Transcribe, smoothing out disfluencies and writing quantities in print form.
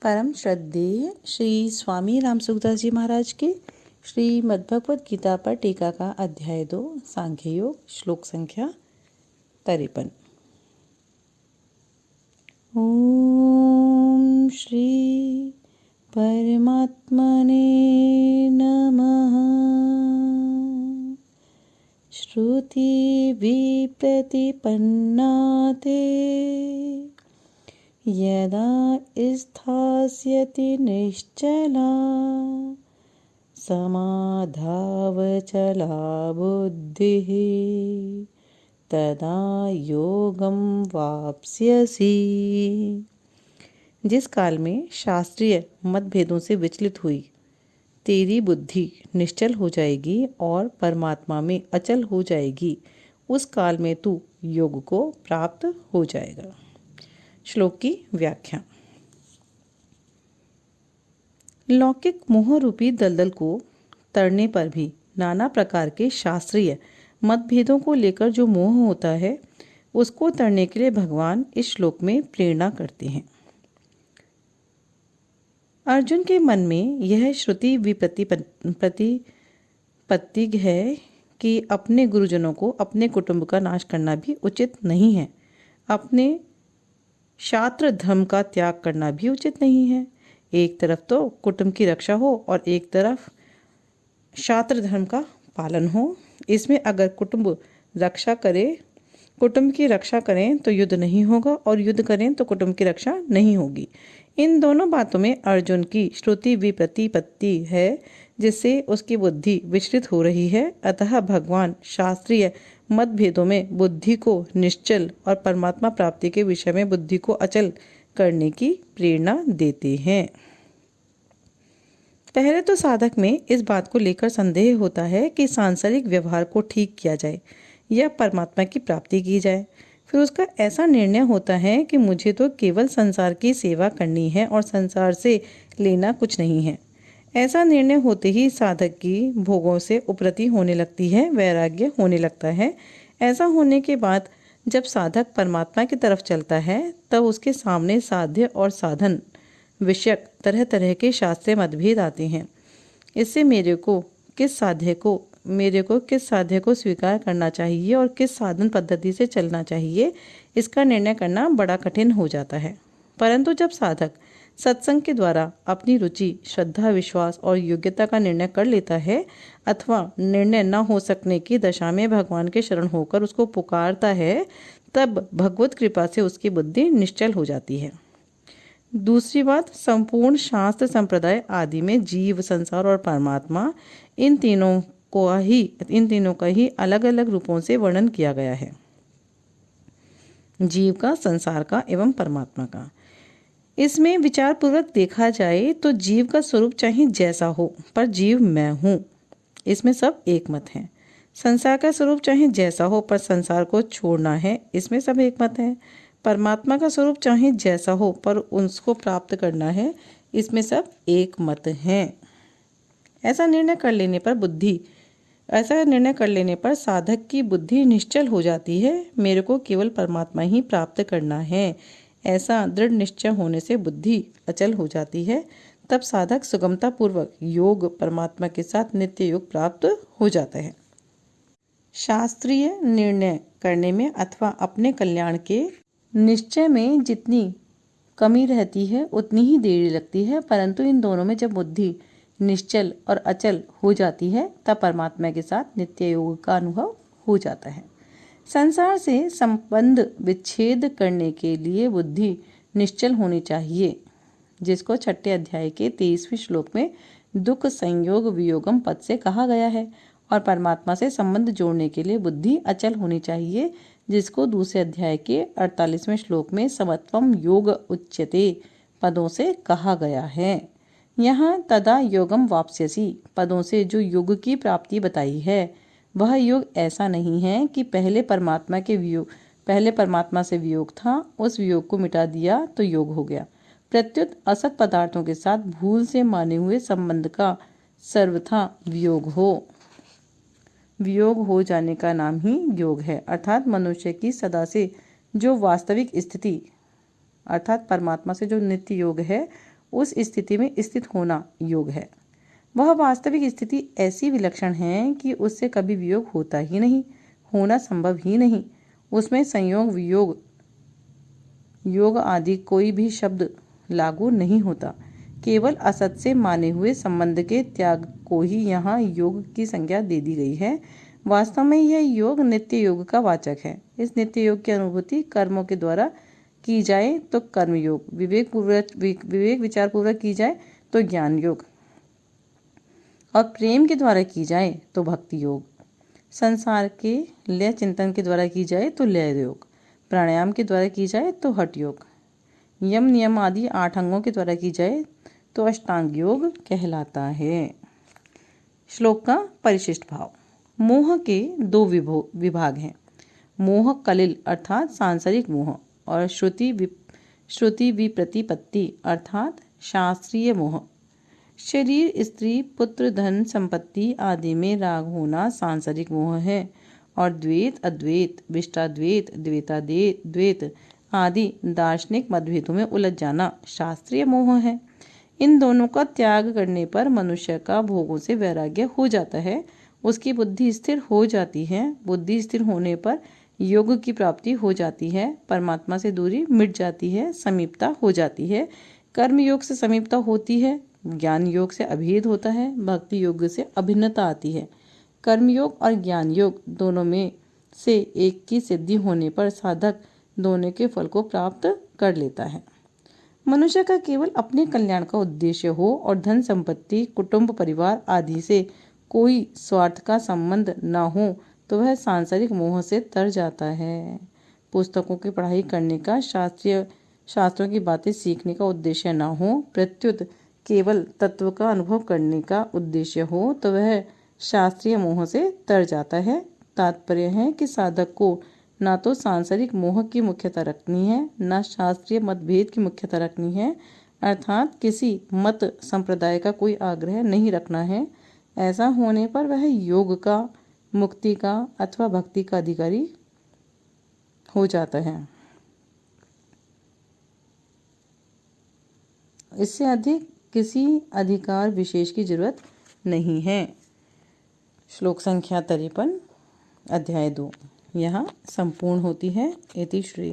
परम श्रद्धेय श्री स्वामी राम सुखदास जी महाराज के श्रीमद्भगवद गीता पर टीका का अध्याय 2 सांख्य योग श्लोक संख्या 53। ओम श्री परमात्मने नमः। श्रुति विप्रतिपन्ना ते यदा स्थास्यति निश्चला समाधावचला बुद्धिः तदा योगं वाप्स्यसि। जिस काल में शास्त्रीय मतभेदों से विचलित हुई तेरी बुद्धि निश्चल हो जाएगी और परमात्मा में अचल हो जाएगी, उस काल में तू योग को प्राप्त हो जाएगा। श्लोक की व्याख्या। लौकिक मोह रूपी दलदल को तड़ने पर भी नाना प्रकार के शास्त्रीय मतभेदों को लेकर जो मोह होता है, उसको तड़ने के लिए भगवान इस श्लोक में प्रेरणा करते हैं। अर्जुन के मन में यह श्रुति प्रतिपत्ति है कि अपने गुरुजनों को, अपने कुटुंब का नाश करना भी उचित नहीं है, अपने शास्त्र धर्म का त्याग करना भी उचित नहीं है। एक तरफ तो कुटुंब की रक्षा हो और एक तरफ शास्त्र धर्म का पालन हो। इसमें अगर कुटुंब की रक्षा करें तो युद्ध नहीं होगा और युद्ध करें तो कुटुंब की रक्षा नहीं होगी। इन दोनों बातों में अर्जुन की श्रुति विप्रतिपत्ति है, जिससे उसकी बुद्धि विचलित हो रही है। अतः भगवान शास्त्रीय मतभेदों में बुद्धि को निश्चल और परमात्मा प्राप्ति के विषय में बुद्धि को अचल करने की प्रेरणा देते हैं। पहले तो साधक में इस बात को लेकर संदेह होता है कि सांसारिक व्यवहार को ठीक किया जाए या परमात्मा की प्राप्ति की जाए। फिर उसका ऐसा निर्णय होता है कि मुझे तो केवल संसार की सेवा करनी है और संसार से लेना कुछ नहीं है। ऐसा निर्णय होते ही साधक की भोगों से उपरति होने लगती है, वैराग्य होने लगता है। ऐसा होने के बाद जब साधक परमात्मा की तरफ चलता है, तब उसके सामने साध्य और साधन विषयक तरह तरह के शास्त्रीय मतभेद आते हैं। इससे मेरे को किस साध्य को स्वीकार करना चाहिए और किस साधन पद्धति से चलना चाहिए, इसका निर्णय करना बड़ा कठिन हो जाता है। परंतु जब साधक सत्संग के द्वारा अपनी रुचि, श्रद्धा, विश्वास और योग्यता का निर्णय कर लेता है अथवा निर्णय न हो सकने की दशा में भगवान के शरण होकर उसको पुकारता है, तब भगवत कृपा से उसकी बुद्धि निश्चल हो जाती है। दूसरी बात, संपूर्ण शास्त्र संप्रदाय आदि में जीव, संसार और परमात्मा इन तीनों का ही अलग अलग रूपों से वर्णन किया गया है। जीव का, संसार का एवं परमात्मा का। इसमें विचार पूर्वक देखा जाए तो जीव का स्वरूप चाहे जैसा हो, पर जीव मैं हूँ, इसमें सब एक मत है। संसार का स्वरूप चाहे जैसा हो, पर संसार को छोड़ना है, इसमें सब एक मत है। परमात्मा का स्वरूप चाहे जैसा हो, पर उसको प्राप्त करना है, इसमें सब एक मत है। ऐसा निर्णय कर लेने पर साधक की बुद्धि निश्चल हो जाती है। मेरे को केवल परमात्मा ही प्राप्त करना है, ऐसा दृढ़ निश्चय होने से बुद्धि अचल हो जाती है। तब साधक सुगमता पूर्वक योग परमात्मा के साथ नित्य योग प्राप्त हो जाता है। शास्त्रीय निर्णय करने में अथवा अपने कल्याण के निश्चय में जितनी कमी रहती है उतनी ही देरी लगती है, परंतु इन दोनों में जब बुद्धि निश्चल और अचल हो जाती है, तब परमात्मा के साथ नित्य योग का अनुभव हो जाता है। संसार से संबंध विच्छेद करने के लिए बुद्धि निश्चल होनी चाहिए, जिसको 6 अध्याय के 23वें श्लोक में दुख संयोग वियोगम पद से कहा गया है। और परमात्मा से संबंध जोड़ने के लिए बुद्धि अचल होनी चाहिए, जिसको 2 अध्याय के 48वें श्लोक में समत्वम योग उच्यते पदों से कहा गया है। यहाँ तदा योगम वाप्स्यसि पदों से जो योग की प्राप्ति बताई है, वह योग ऐसा नहीं है कि पहले परमात्मा से वियोग था, उस वियोग को मिटा दिया तो योग हो गया। प्रत्युत असत पदार्थों के साथ भूल से माने हुए संबंध का सर्वथा वियोग हो जाने का नाम ही योग है। अर्थात मनुष्य की सदा से जो वास्तविक स्थिति अर्थात परमात्मा से जो नित्य योग है, उस स्थिति में स्थित होना योग है। वह वास्तविक स्थिति ऐसी विलक्षण है कि उससे कभी वियोग होता ही नहीं, होना संभव ही नहीं। उसमें संयोग, वियोग, योग आदि कोई भी शब्द लागू नहीं होता। केवल असत से माने हुए संबंध के त्याग को ही यहाँ योग की संज्ञा दे दी गई है। वास्तव में यह योग नित्य योग का वाचक है। इस नित्य योग की अनुभूति कर्मों के द्वारा की जाए तो कर्म योग, विवेक विचार पूर्वक की जाए तो ज्ञान योग, और प्रेम के द्वारा की जाए तो भक्ति योग, संसार के लय चिंतन के द्वारा की जाए तो लय योग, प्राणायाम के द्वारा की जाए तो हठ योग, यम नियम आदि 8 अंगों के द्वारा की जाए तो अष्टांग योग कहलाता है। श्लोक का परिशिष्ट भाव। मोह के 2 विभाग हैं। मोह कलिल अर्थात सांसारिक मोह, और श्रुति विप्रतिपत्ति अर्थात शास्त्रीय मोह। शरीर, स्त्री, पुत्र, धन, संपत्ति आदि में राग होना सांसारिक मोह है, और द्वैत, अद्वैत, विशिष्टाद्वैत, द्वैताद्वैत आदि दार्शनिक मतभेदों में उलझ जाना शास्त्रीय मोह है। इन दोनों का त्याग करने पर मनुष्य का भोगों से वैराग्य हो जाता है, उसकी बुद्धि स्थिर हो जाती है। बुद्धि स्थिर होने पर योग की प्राप्ति हो जाती है, परमात्मा से दूरी मिट जाती है, समीपता हो जाती है। कर्म योग से समीपता होती है, ज्ञान योग से अभेद होता है, भक्ति योग से अभिन्नता आती है। कर्म योग और ज्ञान योग दोनों में से एक की सिद्धि होने पर साधक दोनों के फल को प्राप्त कर लेता है। मनुष्य का केवल अपने कल्याण का उद्देश्य हो और धन संपत्ति, कुटुंब, परिवार आदि से कोई स्वार्थ का संबंध न हो तो वह सांसारिक मोह से तर जाता है। पुस्तकों की पढ़ाई करने का, शास्त्रों की बातें सीखने का उद्देश्य न हो, प्रत्युत केवल तत्व का अनुभव करने का उद्देश्य हो तो वह शास्त्रीय मोह से तर जाता है। तात्पर्य है कि साधक को ना तो सांसारिक मोह की मुख्यता रखनी है, न शास्त्रीय मतभेद की मुख्यता रखनी है, अर्थात किसी मत संप्रदाय का कोई आग्रह नहीं रखना है। ऐसा होने पर वह योग का, मुक्ति का अथवा भक्ति का अधिकारी हो जाता है। इससे अधिक किसी अधिकार विशेष की जरूरत नहीं है। श्लोक संख्या 53 अध्याय 2 यहाँ संपूर्ण होती है। इति श्री।